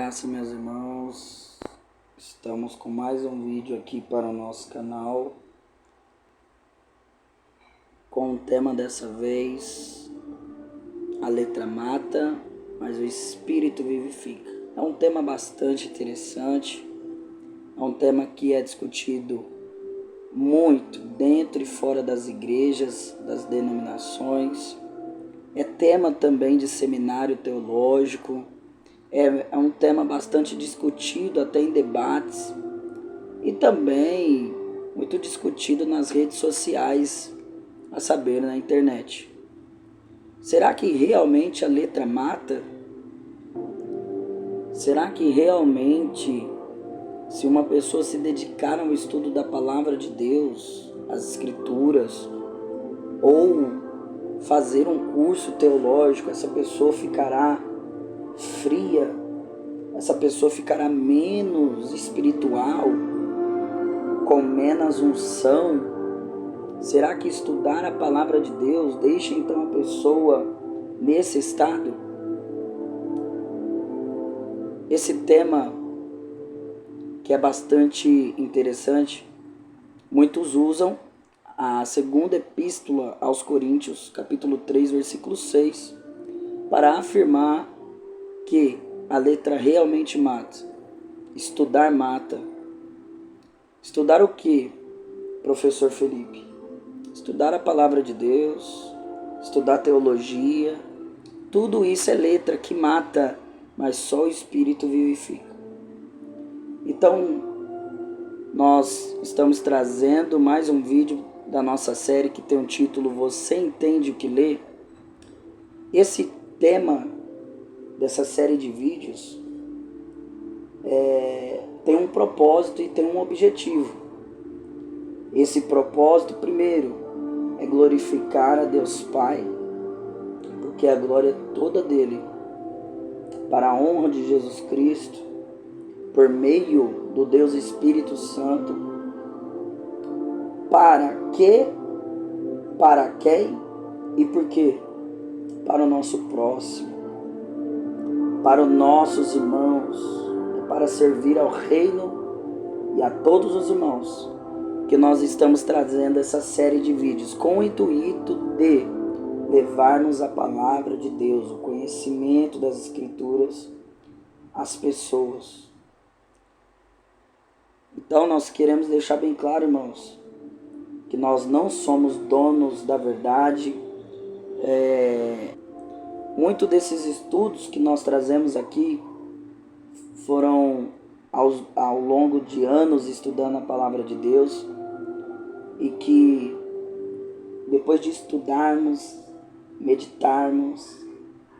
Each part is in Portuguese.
graça, meus irmãos. Estamos com mais um vídeo aqui para o nosso canal, com o tema dessa vez: a letra mata, mas o espírito vivifica. É um tema bastante interessante, é um tema que é discutido muito dentro e fora das igrejas, das denominações. É tema também de seminário teológico. É um tema bastante discutido até em debates e também muito discutido nas redes sociais, a saber, na internet. Será que realmente a letra mata? Será que realmente, se uma pessoa se dedicar ao estudo da palavra de Deus, as escrituras, ou fazer um curso teológico, essa pessoa ficará fria? Essa pessoa ficará menos espiritual, com menos unção? Será que estudar a palavra de Deus deixa então a pessoa nesse estado? Esse tema, que é bastante interessante, muitos usam a segunda epístola aos Coríntios, capítulo 3, versículo 6, para afirmar que a letra realmente mata. Estudar mata. Estudar o que, professor Felipe? Estudar a palavra de Deus, estudar teologia, tudo isso é letra que mata, mas só o Espírito vivifica. Então, nós estamos trazendo mais um vídeo da nossa série que tem o título Você Entende o que Lê? Esse tema dessa série de vídeos tem um propósito e tem um objetivo. Esse propósito, primeiro, é glorificar a Deus Pai, porque a glória é toda dele, para a honra de Jesus Cristo, por meio do Deus Espírito Santo. Para quê? Para quem e por quê? Para o nosso próximo, para os nossos irmãos, para servir ao reino e a todos os irmãos, que nós estamos trazendo essa série de vídeos com o intuito de levarmos a palavra de Deus, o conhecimento das Escrituras às pessoas. Então nós queremos deixar bem claro, irmãos, que nós não somos donos da verdade. Muitos desses estudos que nós trazemos aqui foram ao longo de anos estudando a palavra de Deus, e que depois de estudarmos, meditarmos,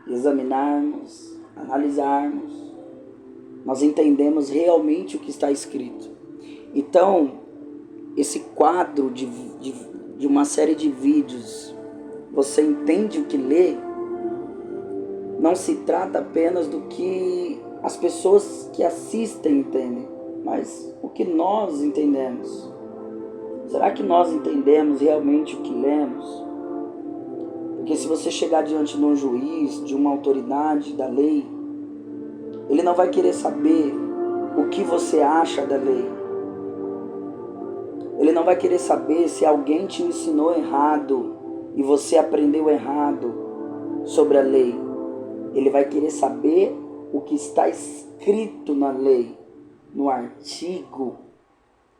examinarmos, analisarmos, nós entendemos realmente o que está escrito. Então, esse quadro de uma série de vídeos, Você Entende o que Lê? Não se trata apenas do que as pessoas que assistem entendem, mas o que nós entendemos. Será que nós entendemos realmente o que lemos? Porque se você chegar diante de um juiz, de uma autoridade da lei, ele não vai querer saber o que você acha da lei. Ele não vai querer saber se alguém te ensinou errado e você aprendeu errado sobre a lei. Ele vai querer saber o que está escrito na lei, no artigo,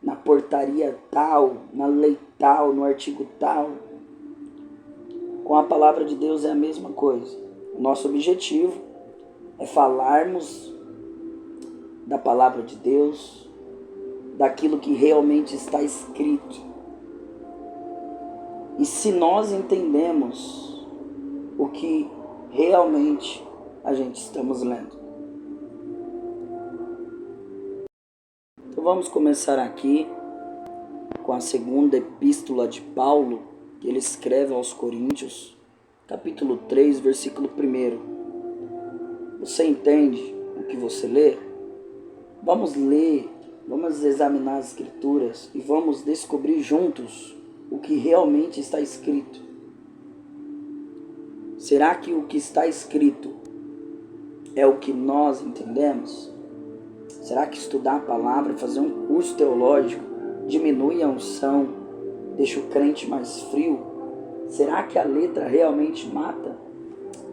na portaria tal, na lei tal, no artigo tal. Com a palavra de Deus é a mesma coisa. O nosso objetivo é falarmos da palavra de Deus, daquilo que realmente está escrito. E se nós entendemos o que realmente a gente estamos lendo. Então vamos começar aqui com a segunda epístola de Paulo, que ele escreve aos Coríntios, capítulo 3, versículo 1. Você entende o que você lê? Vamos ler, vamos examinar as Escrituras e vamos descobrir juntos o que realmente está escrito. Será que o que está escrito é o que nós entendemos? Será que estudar a palavra, fazer um curso teológico, diminui a unção, deixa o crente mais frio? Será que a letra realmente mata?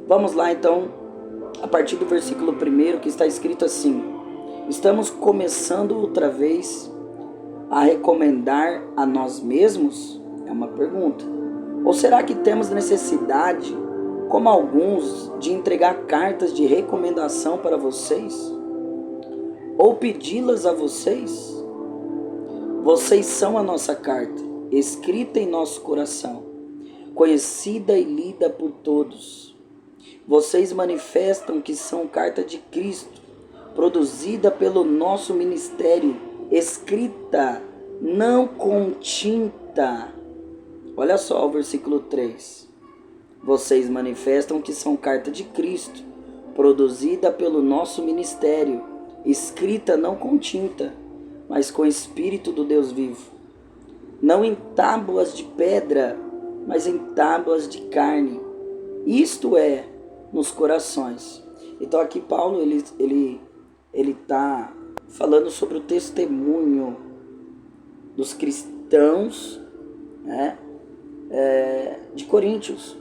Vamos lá então, a partir do versículo 1, que está escrito assim: estamos começando outra vez a recomendar a nós mesmos? É uma pergunta. Ou será que temos necessidade, como alguns, de entregar cartas de recomendação para vocês? Ou pedi-las a vocês? Vocês são a nossa carta, escrita em nosso coração, conhecida e lida por todos. Vocês manifestam que são carta de Cristo, produzida pelo nosso ministério, escrita, não com tinta. Olha só o versículo 3. Vocês manifestam que são carta de Cristo, produzida pelo nosso ministério, escrita não com tinta, mas com o Espírito do Deus vivo. Não em tábuas de pedra, mas em tábuas de carne. Isto é, nos corações. Então aqui Paulo ele está falando sobre o testemunho dos cristãos, né, de Coríntios.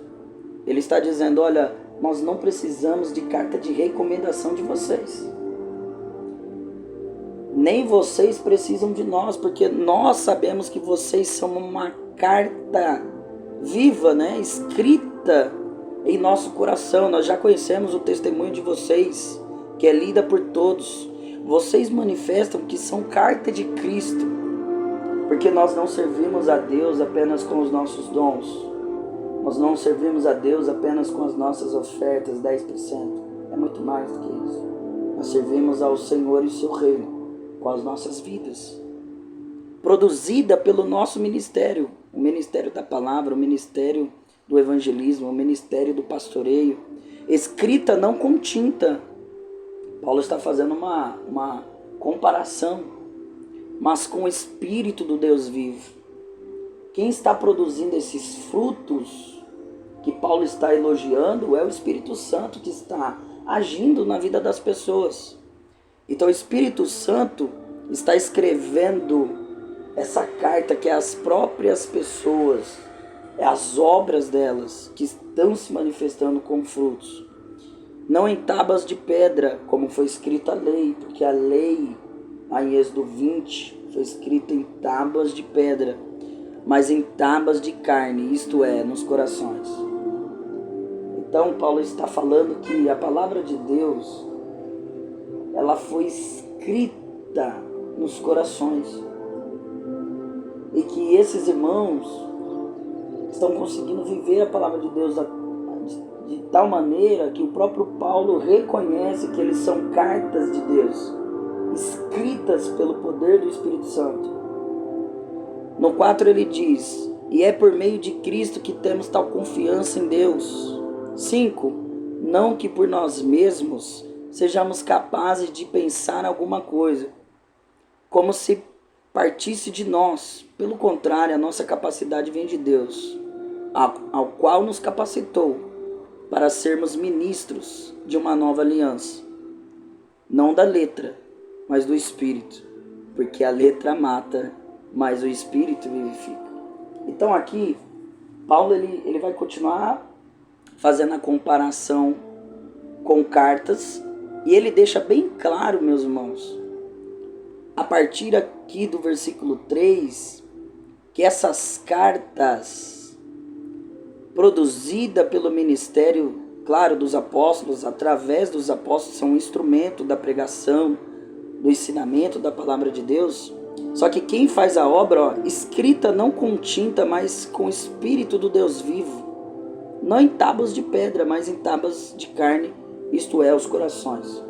Ele está dizendo: olha, nós não precisamos de carta de recomendação de vocês. Nem vocês precisam de nós, porque nós sabemos que vocês são uma carta viva, né, escrita em nosso coração. Nós já conhecemos o testemunho de vocês, que é lida por todos. Vocês manifestam que são carta de Cristo, porque nós não servimos a Deus apenas com os nossos dons. Nós não servimos a Deus apenas com as nossas ofertas, 10%. É muito mais do que isso. Nós servimos ao Senhor e o seu reino com as nossas vidas. Produzida pelo nosso ministério, o ministério da palavra, o ministério do evangelismo, o ministério do pastoreio, escrita não com tinta. Paulo está fazendo uma comparação, mas com o Espírito do Deus vivo. Quem está produzindo esses frutos que Paulo está elogiando é o Espírito Santo, que está agindo na vida das pessoas. Então o Espírito Santo está escrevendo essa carta, que é as próprias pessoas, é as obras delas que estão se manifestando com frutos. Não em tábuas de pedra, como foi escrita a lei, porque a lei, lá em Êxodo 20, foi escrita em tábuas de pedra, mas em tábuas de carne, isto é, nos corações. Então Paulo está falando que a palavra de Deus, ela foi escrita nos corações, e que esses irmãos estão conseguindo viver a palavra de Deus de tal maneira que o próprio Paulo reconhece que eles são cartas de Deus, escritas pelo poder do Espírito Santo. No 4 ele diz: e é por meio de Cristo que temos tal confiança em Deus. 5. Não que por nós mesmos sejamos capazes de pensar alguma coisa, como se partisse de nós. Pelo contrário, a nossa capacidade vem de Deus, ao qual nos capacitou para sermos ministros de uma nova aliança. Não da letra, mas do Espírito, porque a letra mata, mas o Espírito vivifica. Então aqui, Paulo ele vai continuar fazendo a comparação com cartas, e ele deixa bem claro, meus irmãos, a partir aqui do versículo 3, que essas cartas, produzidas pelo ministério, claro, dos apóstolos, através dos apóstolos, são um instrumento da pregação, do ensinamento da palavra de Deus. Só que quem faz a obra, escrita não com tinta, mas com o Espírito do Deus vivo, não em tábuas de pedra, mas em tábuas de carne, isto é, os corações.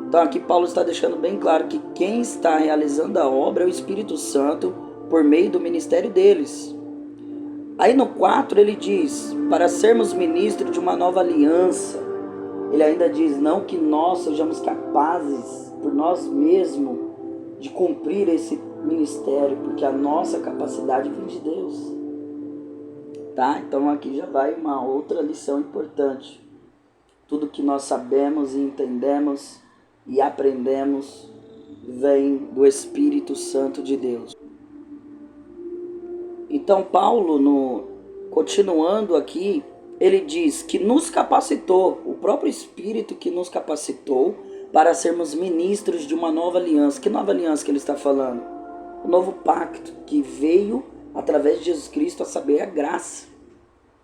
Então aqui Paulo está deixando bem claro que quem está realizando a obra é o Espírito Santo por meio do ministério deles. Aí no 4 ele diz: para sermos ministros de uma nova aliança. Ele ainda diz: não que nós sejamos capazes por nós mesmos de cumprir esse ministério, porque a nossa capacidade vem de Deus. Tá? Então aqui já vai uma outra lição importante. Tudo que nós sabemos e entendemos e aprendemos vem do Espírito Santo de Deus. Então Paulo, continuando aqui, ele diz que nos capacitou, o próprio Espírito que nos capacitou para sermos ministros de uma nova aliança. Que nova aliança que ele está falando? O novo pacto que veio através de Jesus Cristo, a saber, a graça.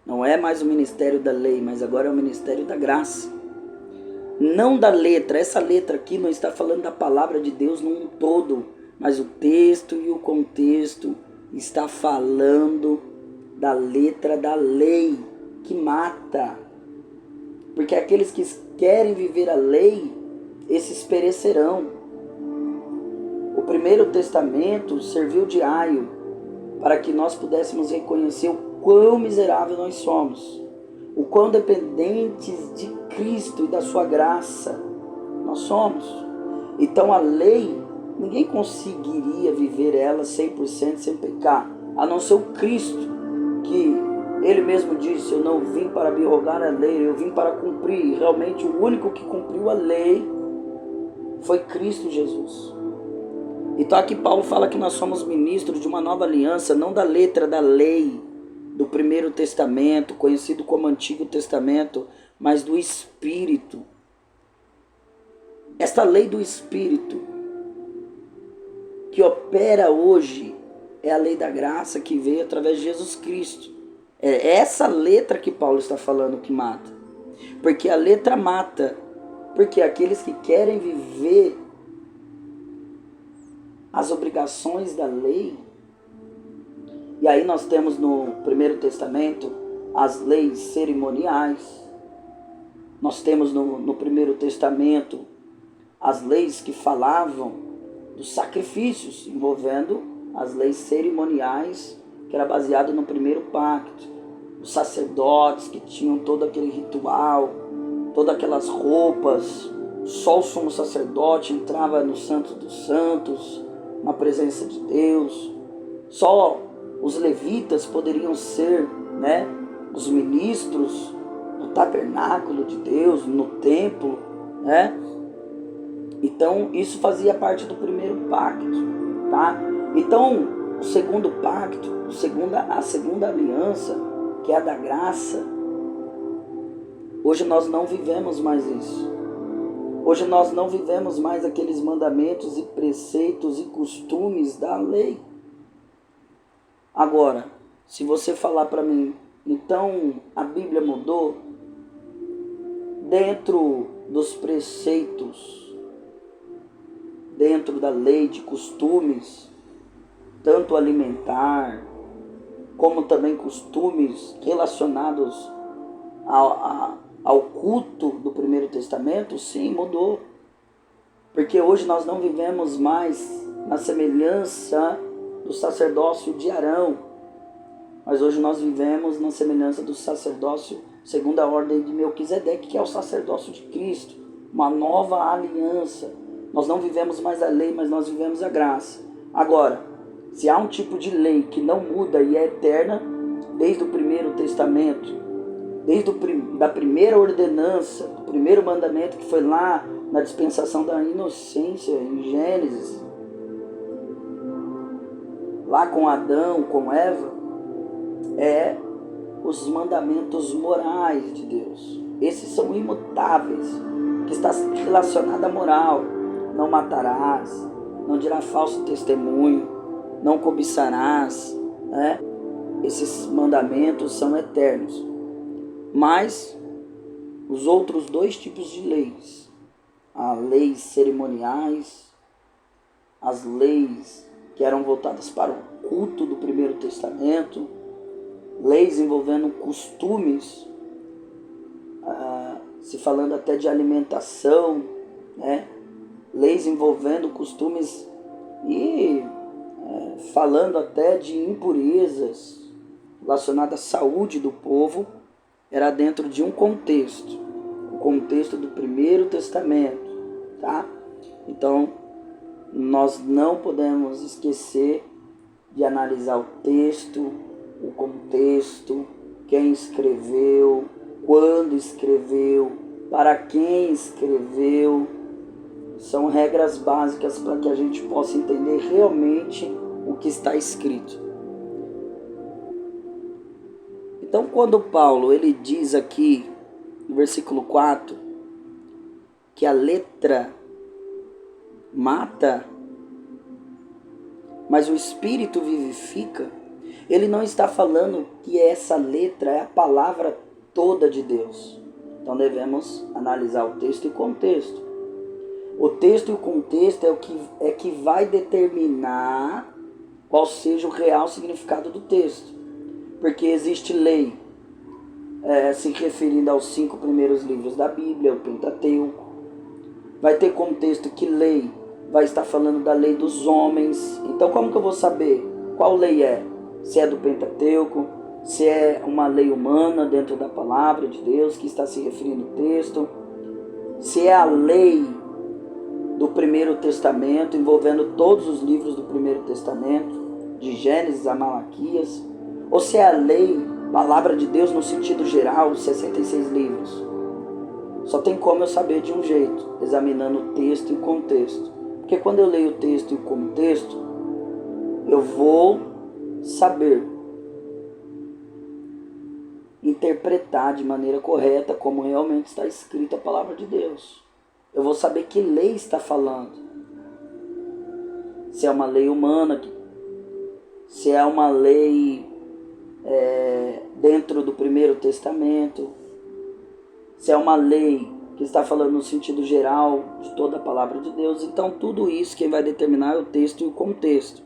Não é mais o ministério da lei, mas agora é o ministério da graça. Não da letra. Essa letra aqui não está falando da palavra de Deus num todo, mas o texto e o contexto está falando da letra da lei que mata. Porque aqueles que querem viver a lei, esses perecerão. O primeiro testamento serviu de aio para que nós pudéssemos reconhecer o quão miserável nós somos, o quão dependentes de Cristo e da sua graça nós somos. Então a lei, ninguém conseguiria viver ela 100% sem pecar, a não ser o Cristo, que ele mesmo disse: eu não vim para abrogar a lei, eu vim para cumprir. E realmente o único que cumpriu a lei foi Cristo Jesus. Então aqui Paulo fala que nós somos ministros de uma nova aliança, não da letra da lei do primeiro testamento, conhecido como Antigo Testamento, mas do Espírito. Esta lei do Espírito que opera hoje é a lei da graça que veio através de Jesus Cristo. É essa letra que Paulo está falando que mata. Porque a letra mata. Porque aqueles que querem viver as obrigações da lei. E aí nós temos no Primeiro Testamento as leis cerimoniais. Nós temos no Primeiro Testamento as leis que falavam dos sacrifícios, envolvendo as leis cerimoniais, que era baseado no primeiro pacto. Os sacerdotes que tinham todo aquele ritual, todas aquelas roupas. Só o sumo sacerdote entrava no Santo dos Santos, na presença de Deus. Só os levitas poderiam ser, os ministros do tabernáculo de Deus, no templo, Então isso fazia parte do primeiro pacto, tá? Então o segundo pacto, a segunda aliança, que é a da graça, hoje nós não vivemos mais isso. Hoje nós não vivemos mais aqueles mandamentos e preceitos e costumes da lei. Agora, se você falar para mim, então a Bíblia mudou? Dentro dos preceitos, dentro da lei de costumes, tanto alimentar, como também costumes relacionados ao culto do Primeiro Testamento, sim, mudou. Porque hoje nós não vivemos mais na semelhança do sacerdócio de Arão, mas hoje nós vivemos na semelhança do sacerdócio segundo a ordem de Melquisedeque, que é o sacerdócio de Cristo, uma nova aliança. Nós não vivemos mais a lei, mas nós vivemos a graça. Agora, se há um tipo de lei que não muda e é eterna, desde o Primeiro Testamento, desde da primeira ordenança, do primeiro mandamento que foi lá na dispensação da inocência, em Gênesis, lá com Adão, com Eva, é os mandamentos morais de Deus. Esses são imutáveis, que está relacionado à moral. Não matarás, não dirás falso testemunho, não cobiçarás, Esses mandamentos são eternos. Mas os outros dois tipos de leis, as leis cerimoniais, as leis que eram voltadas para o culto do Primeiro Testamento, leis envolvendo costumes, se falando até de alimentação, leis envolvendo costumes e falando até de impurezas relacionadas à saúde do povo, era dentro de um contexto, o contexto do Primeiro Testamento, tá? Então, nós não podemos esquecer de analisar o texto, o contexto, quem escreveu, quando escreveu, para quem escreveu, São regras básicas para que a gente possa entender realmente o que está escrito. Então, quando Paulo ele diz aqui no versículo 4 que a letra mata, mas o Espírito vivifica, ele não está falando que essa letra é a palavra toda de Deus. Então devemos analisar o texto e o contexto. O texto e o contexto é que vai determinar qual seja o real significado do texto. Porque existe lei se referindo aos 5 primeiros livros da Bíblia, o Pentateuco. Vai ter contexto que lei vai estar falando da lei dos homens. Então como que eu vou saber qual lei é? Se é do Pentateuco, se é uma lei humana dentro da palavra de Deus que está se referindo ao texto, se é a lei do Primeiro Testamento, envolvendo todos os livros do Primeiro Testamento, de Gênesis a Malaquias, ou se é a lei, palavra de Deus no sentido geral, os 66 livros. Só tem como eu saber de um jeito, examinando o texto e o contexto. Porque quando eu leio o texto e o contexto, eu vou saber interpretar de maneira correta como realmente está escrita a palavra de Deus. Eu vou saber que lei está falando. Se é uma lei humana, se é uma lei dentro do Primeiro Testamento, se é uma lei que está falando no sentido geral de toda a palavra de Deus. Então tudo isso quem vai determinar é o texto e o contexto.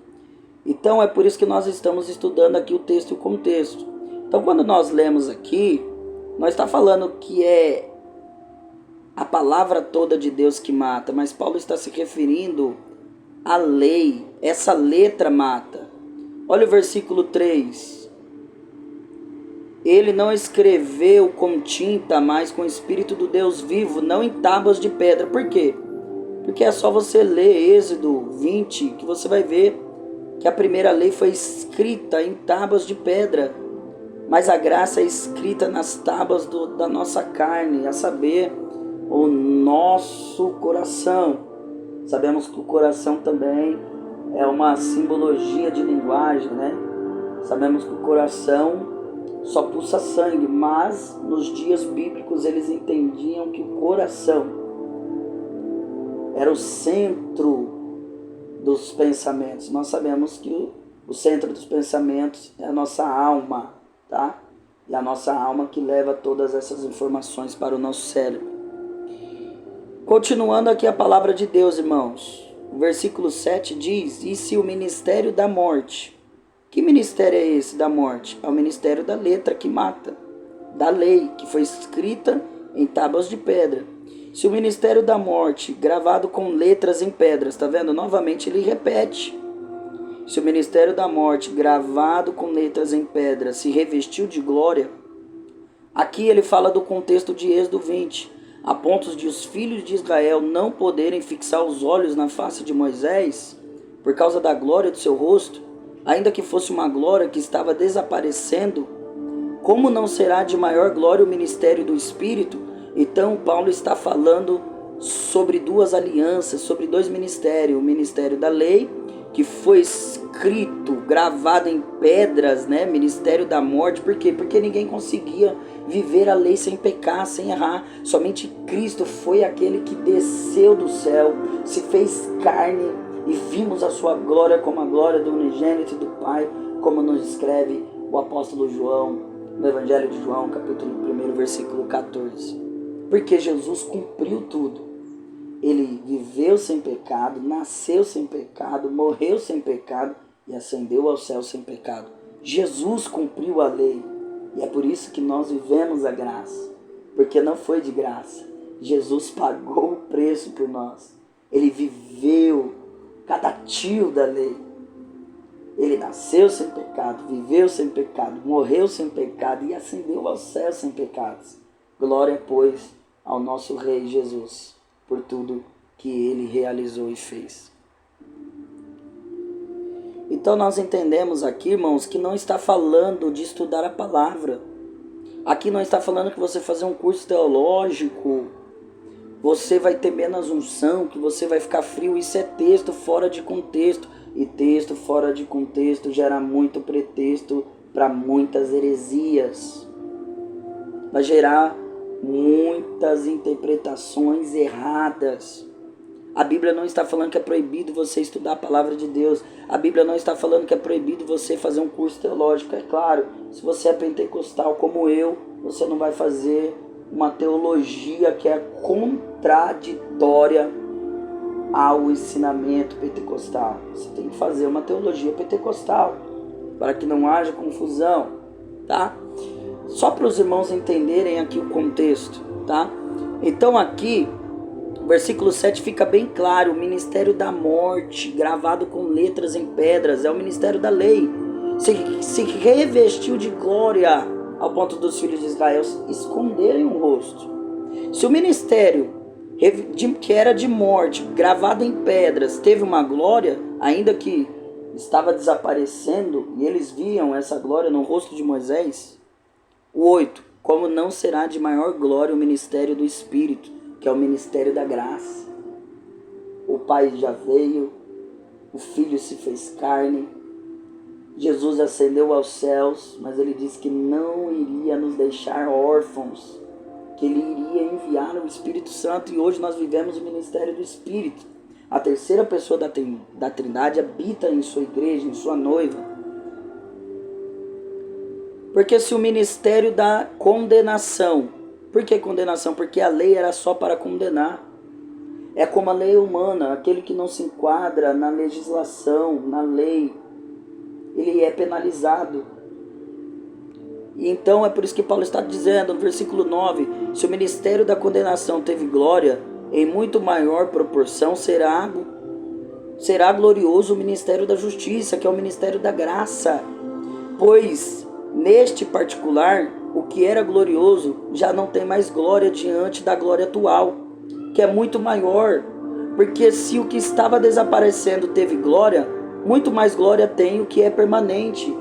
Então é por isso que nós estamos estudando aqui o texto e o contexto. Então quando nós lemos aqui, nós está falando que é a palavra toda de Deus que mata, mas Paulo está se referindo à lei. Essa letra mata. Olha o versículo 3. Ele não escreveu com tinta, mas com o Espírito do Deus vivo, não em tábuas de pedra. Por quê? Porque é só você ler Êxodo 20 que você vai ver que a primeira lei foi escrita em tábuas de pedra, mas a graça é escrita nas tábuas da nossa carne, a saber, o nosso coração. Sabemos que o coração também é uma simbologia de linguagem, né? Sabemos que o coração só pulsa sangue, mas nos dias bíblicos eles entendiam que o coração era o centro dos pensamentos. Nós sabemos que o centro dos pensamentos é a nossa alma, tá? E a nossa alma que leva todas essas informações para o nosso cérebro. Continuando aqui a palavra de Deus, irmãos. O versículo 7 diz: e se o ministério da morte... Que ministério é esse da morte? É o ministério da letra que mata, da lei que foi escrita em tábuas de pedra. Se o ministério da morte, gravado com letras em pedras, está vendo? Novamente ele repete. Se o ministério da morte, gravado com letras em pedra, se revestiu de glória, aqui ele fala do contexto de Êxodo 20, a ponto de os filhos de Israel não poderem fixar os olhos na face de Moisés, por causa da glória do seu rosto, ainda que fosse uma glória que estava desaparecendo. Como não será de maior glória o ministério do Espírito? Então Paulo está falando sobre duas alianças, sobre dois ministérios. O ministério da lei, que foi escrito, gravado em pedras, né? Ministério da morte. Por quê? Porque ninguém conseguia viver a lei sem pecar, sem errar. Somente Cristo foi aquele que desceu do céu, se fez carne, e vimos a sua glória como a glória do unigênito do Pai, como nos escreve o apóstolo João, no Evangelho de João, capítulo 1, versículo 14. Porque Jesus cumpriu tudo. Ele viveu sem pecado, nasceu sem pecado, morreu sem pecado e ascendeu ao céu sem pecado. Jesus cumpriu a lei. E é por isso que nós vivemos a graça. Porque não foi de graça. Jesus pagou o preço por nós. Ele viveu cada tio da lei. Ele nasceu sem pecado, viveu sem pecado, morreu sem pecado e ascendeu ao céu sem pecados. Glória, pois, ao nosso Rei Jesus, por tudo que ele realizou e fez. Então nós entendemos aqui, irmãos, que não está falando de estudar a palavra. Aqui não está falando que você fazer um curso teológico, você vai ter menos unção, que você vai ficar frio. Isso é texto fora de contexto. E texto fora de contexto gera muito pretexto para muitas heresias. Vai gerar muitas interpretações erradas. A Bíblia não está falando que é proibido você estudar a palavra de Deus. A Bíblia não está falando que é proibido você fazer um curso teológico. É claro, se você é pentecostal como eu, você não vai fazer uma teologia que é contraditória ao ensinamento pentecostal. Você tem que fazer uma teologia pentecostal para que não haja confusão, tá? Só para os irmãos entenderem aqui o contexto, tá? Então aqui, versículo 7 fica bem claro: o ministério da morte, gravado com letras em pedras, é o ministério da lei. Se revestiu de glória ao ponto dos filhos de Israel esconderem o rosto. Se o ministério que era de morte, gravado em pedras, teve uma glória, ainda que estava desaparecendo, e eles viam essa glória no rosto de Moisés. O 8, como não será de maior glória o ministério do Espírito, que é o ministério da graça. O Pai já veio, o Filho se fez carne, Jesus ascendeu aos céus, mas ele disse que não iria nos deixar órfãos, que ele iria enviar o Espírito Santo, e hoje nós vivemos o ministério do Espírito. A terceira pessoa da Trindade habita em sua igreja, em sua noiva. Porque se o ministério da condenação, por que condenação? Porque a lei era só para condenar. É como a lei humana, aquele que não se enquadra na legislação, na lei, ele é penalizado. E então é por isso que Paulo está dizendo no versículo 9, se o ministério da condenação teve glória, em muito maior proporção será glorioso o ministério da justiça, que é o ministério da graça. Pois neste particular, o que era glorioso já não tem mais glória diante da glória atual, que é muito maior. Porque se o que estava desaparecendo teve glória, muito mais glória tem o que é permanente.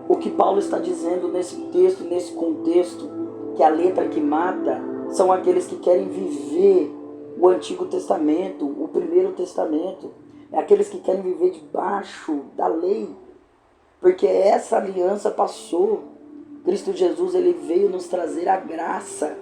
O que Paulo está dizendo nesse texto, nesse contexto, que a letra que mata são aqueles que querem viver o Antigo Testamento, o Primeiro Testamento. É aqueles que querem viver debaixo da lei, porque essa aliança passou. Cristo Jesus, ele veio nos trazer a graça.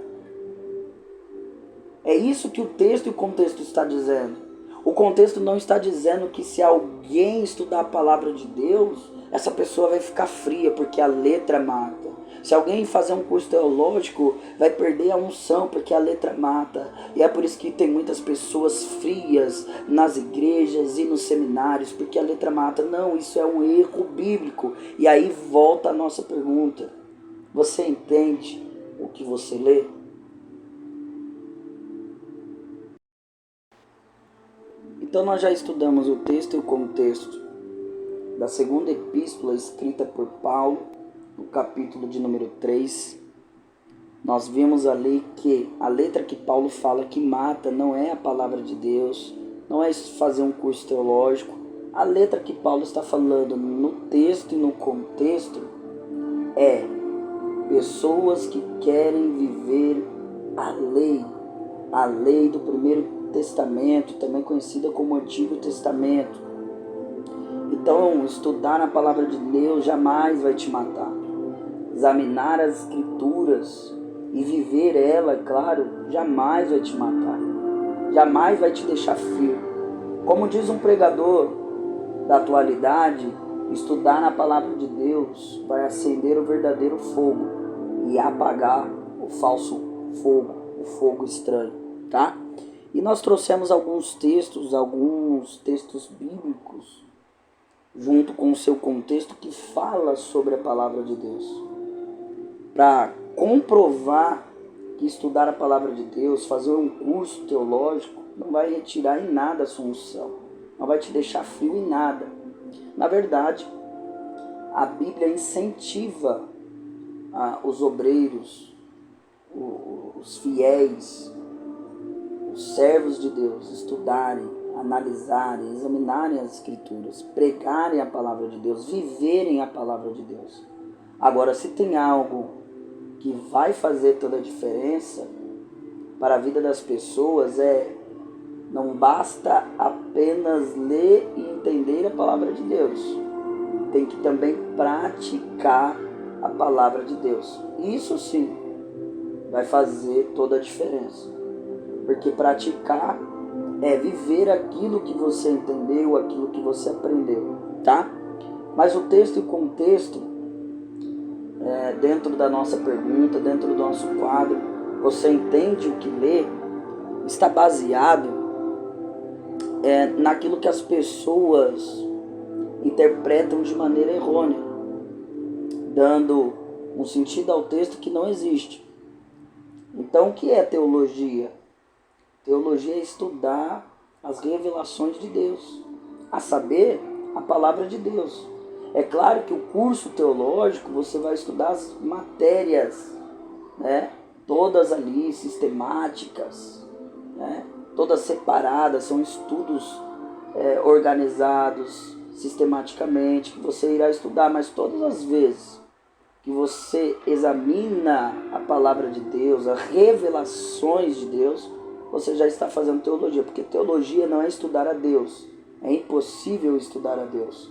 É isso que o texto e o contexto está dizendo. O contexto não está dizendo que se alguém estudar a palavra de Deus, essa pessoa vai ficar fria, porque a letra mata. Se alguém fazer um curso teológico, vai perder a unção, porque a letra mata. E é por isso que tem muitas pessoas frias nas igrejas e nos seminários, porque a letra mata. Não, isso é um erro bíblico. E aí volta a nossa pergunta: você entende o que você lê? Então nós já estudamos o texto e o contexto da segunda epístola escrita por Paulo, no capítulo de número 3. Nós vimos ali que a letra que Paulo fala que mata não é a palavra de Deus, não é fazer um curso teológico. A letra que Paulo está falando no texto e no contexto é pessoas que querem viver a lei do Primeiro Testamento, também conhecida como Antigo Testamento. Então, estudar a palavra de Deus jamais vai te matar. Examinar as Escrituras e viver ela, é claro, jamais vai te matar. Jamais vai te deixar frio. Como diz um pregador da atualidade, estudar a palavra de Deus vai acender o verdadeiro fogo e apagar o falso fogo, o fogo estranho, tá? E nós trouxemos alguns textos bíblicos, junto com o seu contexto, que fala sobre a palavra de Deus, para comprovar que estudar a palavra de Deus, fazer um curso teológico, não vai retirar em nada a sua unção, não vai te deixar frio em nada. Na verdade, a Bíblia incentiva os obreiros, os fiéis, os servos de Deus estudarem, analisarem, examinarem as Escrituras, pregarem a palavra de Deus, viverem a palavra de Deus. Agora, se tem algo que vai fazer toda a diferença, para a vida das pessoas não basta apenas ler e entender a palavra de Deus. Tem que também praticar a palavra de Deus. Isso sim vai fazer toda a diferença. Porque praticar é viver aquilo que você entendeu, aquilo que você aprendeu, tá? Mas o texto e o contexto, dentro da nossa pergunta, dentro do nosso quadro, você entende o que lê, está baseado naquilo que as pessoas interpretam de maneira errônea, dando um sentido ao texto que não existe. Então, o que é teologia? Teologia é estudar as revelações de Deus, a saber, a palavra de Deus. É claro que o curso teológico você vai estudar as matérias, né? Todas ali sistemáticas, né? Todas separadas, são estudos organizados sistematicamente que você irá estudar, mas todas as vezes que você examina a palavra de Deus, as revelações de Deus, você já está fazendo teologia, porque teologia não é estudar a Deus, é impossível estudar a Deus.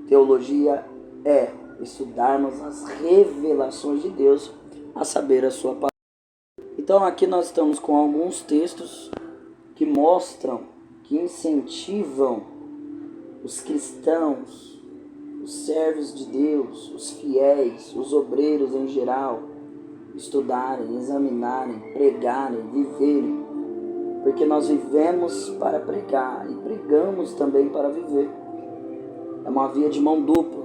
Teologia é estudarmos as revelações de Deus, a saber, a sua palavra. Então aqui nós estamos com alguns textos que mostram, que incentivam os cristãos, os servos de Deus, os fiéis, os obreiros em geral, estudarem, examinarem, pregarem, viverem, porque nós vivemos para pregar e pregamos também para viver. É uma via de mão dupla.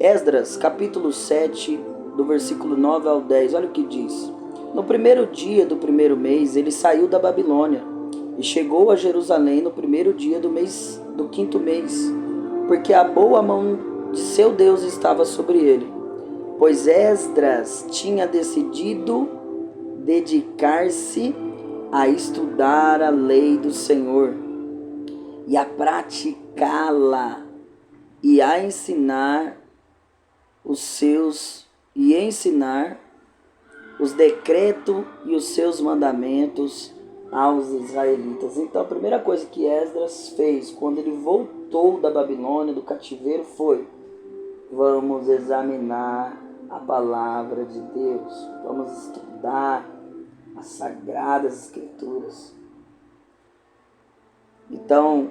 Esdras, capítulo 7, do versículo 9 ao 10, olha o que diz. No primeiro dia do primeiro mês, ele saiu da Babilônia e chegou a Jerusalém no primeiro dia do quinto mês, porque a boa mão de seu Deus estava sobre ele, pois Esdras tinha decidido dedicar-se a estudar a lei do Senhor e a praticá-la e a ensinar os decretos e os seus mandamentos aos israelitas. Então a primeira coisa que Esdras fez quando ele voltou da Babilônia, do cativeiro, foi: vamos examinar a palavra de Deus, vamos estudar as sagradas escrituras. Então,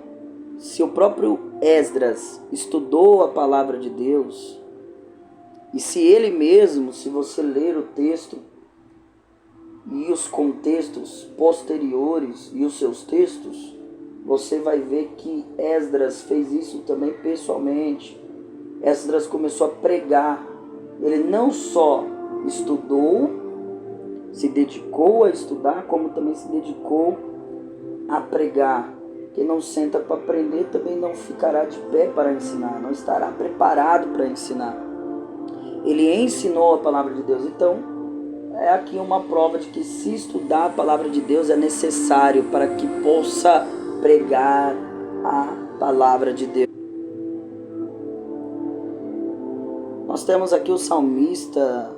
se o próprio Esdras estudou a palavra de Deus, e se ele mesmo, se você ler o texto e os contextos posteriores e os seus textos, você vai ver que Esdras fez isso também pessoalmente. Esdras começou a pregar. Ele não só estudou, se dedicou a estudar, como também se dedicou a pregar. Quem não senta para aprender também não ficará de pé para ensinar, não estará preparado para ensinar. Ele ensinou a palavra de Deus. Então, é aqui uma prova de que se estudar a palavra de Deus é necessário para que possa pregar a palavra de Deus. Nós temos aqui o salmista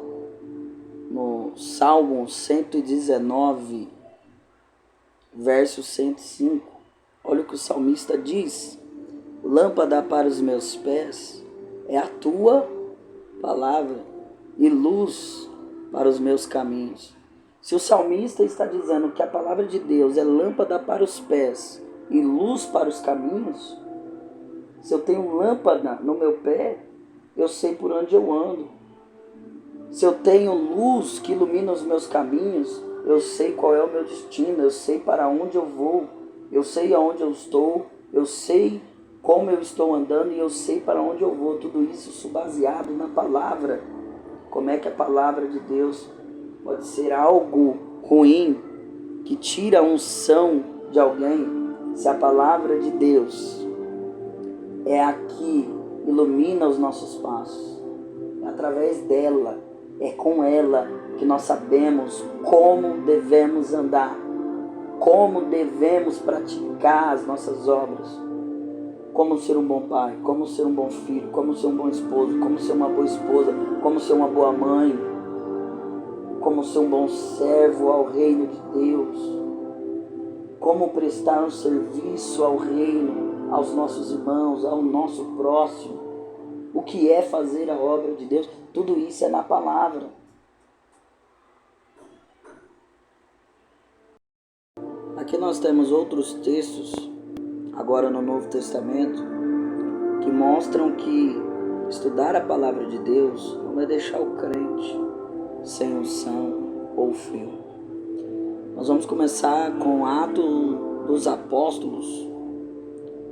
no Salmo 119, verso 105. Olha o que o salmista diz: lâmpada para os meus pés é a tua palavra e luz para os meus caminhos. Se o salmista está dizendo que a palavra de Deus é lâmpada para os pés e luz para os caminhos, se eu tenho lâmpada no meu pé, eu sei por onde eu ando. Se eu tenho luz que ilumina os meus caminhos, eu sei qual é o meu destino, eu sei para onde eu vou, eu sei aonde eu estou, eu sei como eu estou andando e eu sei para onde eu vou. Tudo isso baseado na palavra. Como é que a palavra de Deus pode ser algo ruim, que tira a unção de alguém, se a palavra de Deus é a que ilumina os nossos passos? É através dela, é com ela que nós sabemos como devemos andar, como devemos praticar as nossas obras. Como ser um bom pai, como ser um bom filho, como ser um bom esposo, como ser uma boa esposa, como ser uma boa mãe, como ser um bom servo ao reino de Deus, como prestar um serviço ao reino, aos nossos irmãos, ao nosso próximo, o que é fazer a obra de Deus, tudo isso é na palavra. Aqui nós temos outros textos, agora no Novo Testamento, que mostram que estudar a palavra de Deus não vai deixar o crente sem unção ou frio. Nós vamos começar com Atos dos Apóstolos,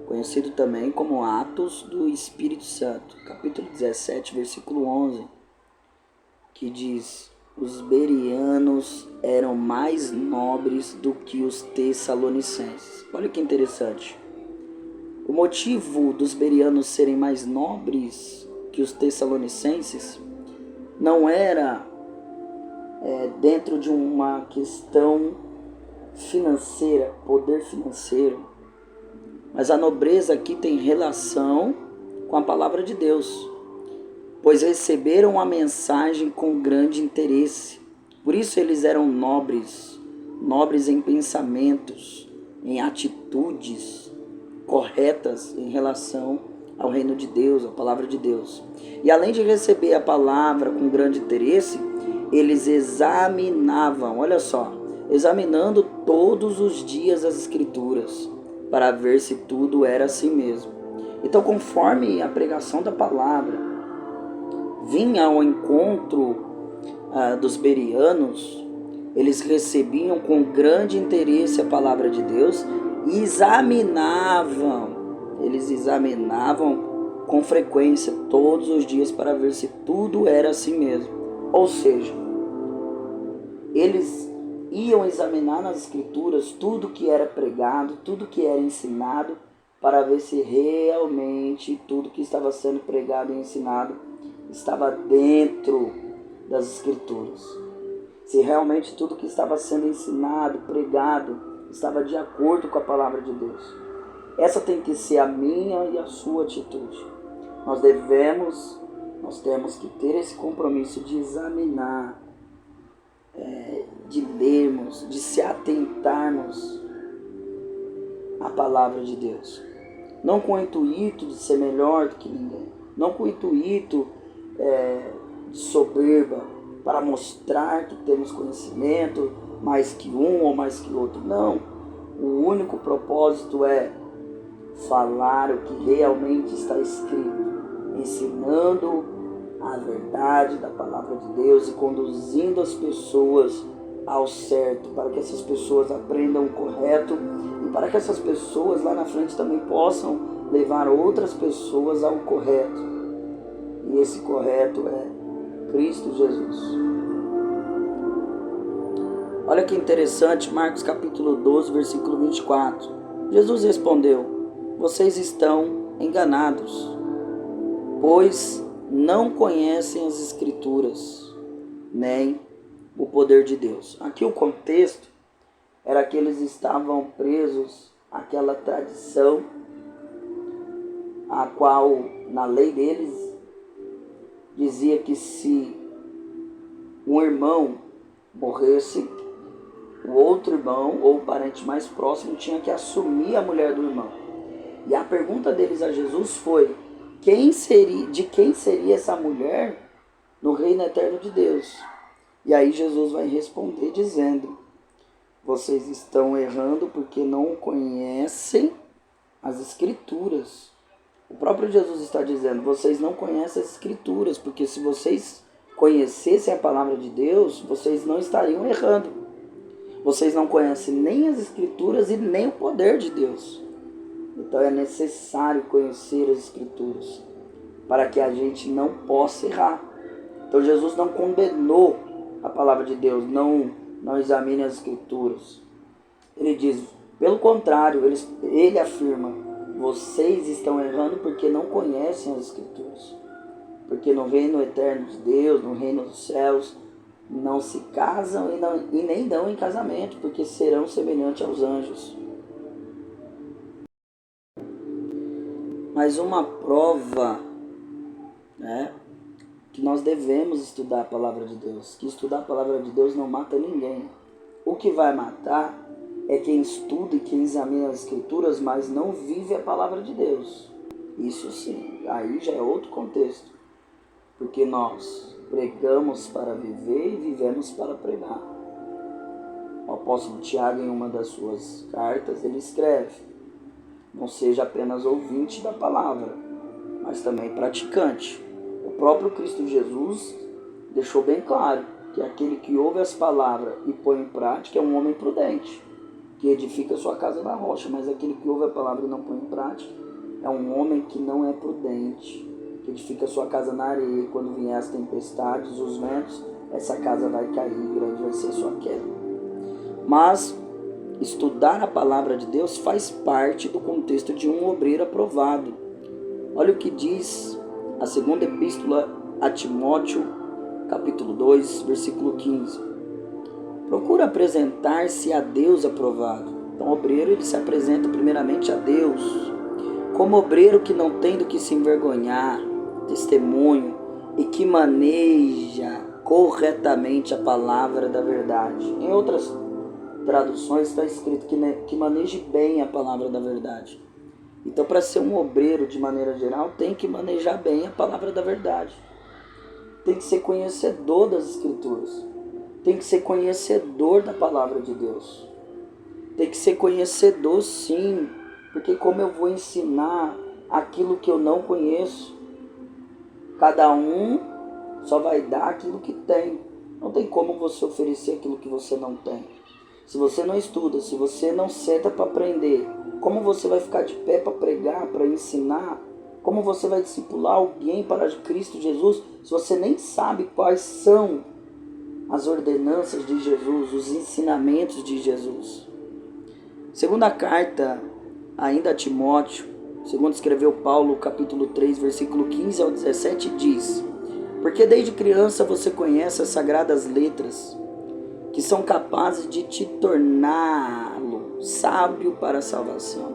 conhecido também como Atos do Espírito Santo, capítulo 17, versículo 11, que diz: os bereanos eram mais nobres do que os tessalonicenses. Olha que interessante. O motivo dos bereanos serem mais nobres que os tessalonicenses não era dentro de uma questão financeira, poder financeiro, mas a nobreza aqui tem relação com a palavra de Deus, pois receberam a mensagem com grande interesse. Por isso eles eram nobres em pensamentos, em atitudes corretas em relação ao reino de Deus, à palavra de Deus. E além de receber a palavra com grande interesse, eles examinavam, olha só, examinando todos os dias as Escrituras, para ver se tudo era assim mesmo. Então, conforme a pregação da palavra vinha ao encontro dos bereanos, eles recebiam com grande interesse a palavra de Deus e eles examinavam com frequência todos os dias para ver se tudo era assim mesmo. Ou seja, eles iam examinar nas Escrituras tudo que era pregado, tudo que era ensinado, para ver se realmente tudo que estava sendo pregado e ensinado estava dentro das Escrituras. Se realmente tudo que estava sendo ensinado, pregado, estava de acordo com a palavra de Deus. Essa tem que ser a minha e a sua atitude. Nós temos que ter esse compromisso de examinar, de lermos, de se atentarmos à palavra de Deus. Não com o intuito de ser melhor do que ninguém, não com o intuito de soberba, para mostrar que temos conhecimento mais que um ou mais que outro. Não, o único propósito é falar o que realmente está escrito, ensinando a verdade da palavra de Deus e conduzindo as pessoas ao certo, para que essas pessoas aprendam o correto e para que essas pessoas lá na frente também possam levar outras pessoas ao correto. E esse correto é Cristo Jesus. Olha que interessante, Marcos capítulo 12, versículo 24. Jesus respondeu: vocês estão enganados, pois não conhecem as Escrituras, nem o poder de Deus. Aqui o contexto era que eles estavam presos àquela tradição, a qual na lei deles dizia que se um irmão morresse, o outro irmão ou o parente mais próximo tinha que assumir a mulher do irmão. E a pergunta deles a Jesus foi: de quem seria essa mulher no reino eterno de Deus? E aí Jesus vai responder dizendo: vocês estão errando porque não conhecem as Escrituras. O próprio Jesus está dizendo: vocês não conhecem as Escrituras, porque se vocês conhecessem a palavra de Deus, vocês não estariam errando. Vocês não conhecem nem as Escrituras e nem o poder de Deus. Então é necessário conhecer as Escrituras para que a gente não possa errar. Então Jesus não condenou a palavra de Deus, não examine as Escrituras. Ele diz, pelo contrário, ele afirma: vocês estão errando porque não conhecem as Escrituras. Porque no reino eterno de Deus, no reino dos céus, não se casam e nem dão em casamento, porque serão semelhantes aos anjos. Mas uma prova, que nós devemos estudar a palavra de Deus, que estudar a palavra de Deus não mata ninguém. O que vai matar é quem estuda e quem examina as escrituras, mas não vive a palavra de Deus. Isso sim, aí já é outro contexto, porque nós pregamos para viver e vivemos para pregar. O apóstolo Tiago, em uma das suas cartas, ele escreve: não seja apenas ouvinte da palavra, mas também praticante. O próprio Cristo Jesus deixou bem claro que aquele que ouve as palavras e põe em prática é um homem prudente, que edifica sua casa na rocha, mas aquele que ouve a palavra e não põe em prática é um homem que não é prudente, que edifica sua casa na areia, e quando vier as tempestades, os ventos, essa casa vai cair, grande vai ser sua queda. Mas estudar a palavra de Deus faz parte do contexto de um obreiro aprovado. Olha o que diz a segunda epístola a Timóteo, capítulo 2, versículo 15. Procura apresentar-se a Deus aprovado. Então, o obreiro ele se apresenta primeiramente a Deus, como obreiro que não tem do que se envergonhar, testemunho, e que maneja corretamente a palavra da verdade. Em outras traduções está escrito que maneje bem a palavra da verdade. Então, para ser um obreiro, de maneira geral, tem que manejar bem a palavra da verdade. Tem que ser conhecedor das Escrituras. Tem que ser conhecedor da palavra de Deus. Tem que ser conhecedor, sim, porque como eu vou ensinar aquilo que eu não conheço? Cada um só vai dar aquilo que tem. Não tem como você oferecer aquilo que você não tem. Se você não estuda, se você não senta para aprender, como você vai ficar de pé para pregar, para ensinar? Como você vai discipular alguém para Cristo Jesus se você nem sabe quais são as ordenanças de Jesus, os ensinamentos de Jesus? Segunda carta ainda a Timóteo, segundo escreveu Paulo, capítulo 3, versículo 15 ao 17, diz: porque desde criança você conhece as sagradas letras, que são capazes de te torná-lo sábio para a salvação.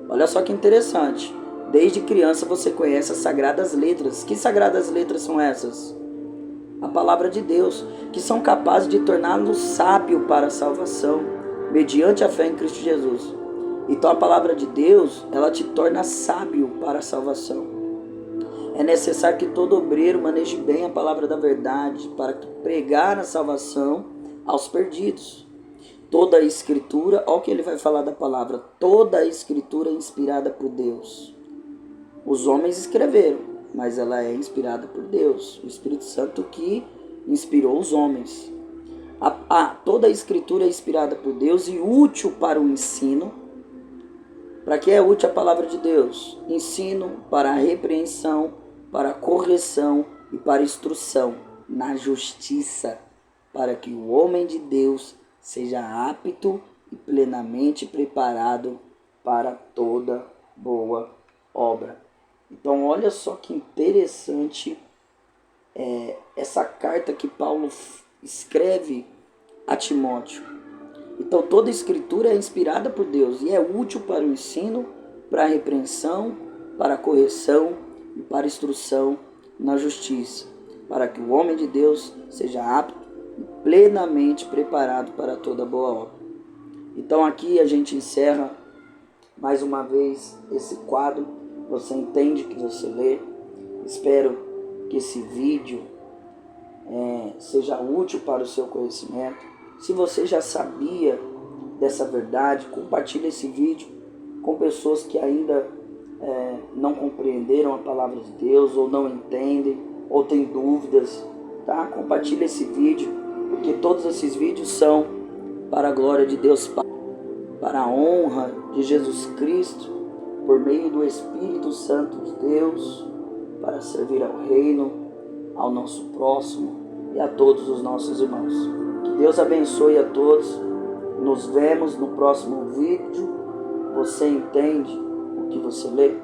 Olha só que interessante. Desde criança você conhece as sagradas letras. Que sagradas letras são essas? A palavra de Deus, que são capazes de torná-lo sábio para a salvação, mediante a fé em Cristo Jesus. Então a palavra de Deus, ela te torna sábio para a salvação. É necessário que todo obreiro maneje bem a palavra da verdade para pregar a salvação aos perdidos. Toda a escritura, olha o que ele vai falar da palavra, toda a escritura é inspirada por Deus. Os homens escreveram, mas ela é inspirada por Deus, o Espírito Santo que inspirou os homens. Toda a escritura é inspirada por Deus e útil para o ensino. Para que é útil a palavra de Deus? Ensino, para a repreensão, para a correção e para a instrução na justiça, para que o homem de Deus seja apto e plenamente preparado para toda boa obra. Então olha só que interessante essa carta que Paulo escreve a Timóteo. Então toda a escritura é inspirada por Deus e é útil para o ensino, para a repreensão, para a correção e para a instrução na justiça, para que o homem de Deus seja apto e plenamente preparado para toda boa obra. Então aqui a gente encerra mais uma vez esse quadro. Você entende que você lê. Espero que esse vídeo seja útil para o seu conhecimento. Se você já sabia dessa verdade, compartilhe esse vídeo com pessoas que ainda não compreenderam a palavra de Deus, ou não entendem, ou têm dúvidas. Tá? Compartilhe esse vídeo, porque todos esses vídeos são para a glória de Deus, para a honra de Jesus Cristo, por meio do Espírito Santo de Deus, para servir ao reino, ao nosso próximo e a todos os nossos irmãos. Que Deus abençoe a todos. Nos vemos no próximo vídeo. Você entende o que você lê?